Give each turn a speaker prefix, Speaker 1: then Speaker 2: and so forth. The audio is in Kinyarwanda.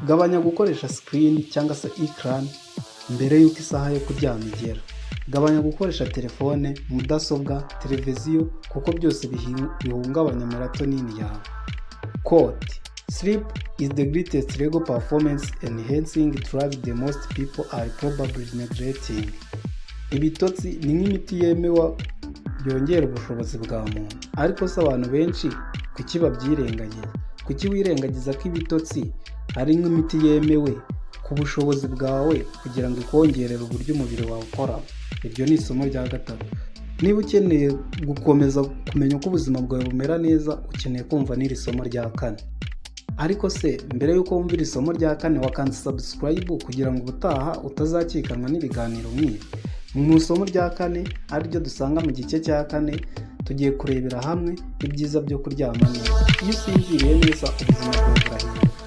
Speaker 1: Gabanya gukoresha screen cyangwa se ecran mbere y'uko isaha yo kuryama igera. Gabanya gukoresha telefone, mudasobwa, televiziyo kuko byose bihungabanya melatonin yawe. Quote: Sleep is the greatest legal performance enhancing drug the most people are probably neglecting. Ibitotsi ni nk'imiti yemewe yongera ubushobozi bwa muntu, ariko se abantu benshi kuki babyirengagiza? Kuki wirengagiza ko ibitotsi ari nk'imiti yemewe ku bushobozi bwawe kugira ngo ikongerere uburyo umubiri wawe ukora? Iryo ni isomo rya gatatu. Niba ukeneye gukomeza kumenya uko ubuzima bwawe bumera neza, ukeneye kumva n'iri somo rya kane. Ariko se mbere y'uko wumva iri somo rya kane wakanze subscribe kugira ngo ubutaha utazacikanwa n'ibiganiro nk'ibi. Mu isomo rya kane ariryo dusanga mu gice cya kane, tugiye kurebera hamwe ibyiza byo kuryama neza. Iyo usinziriye neza ubuzima bwawe burahinduka.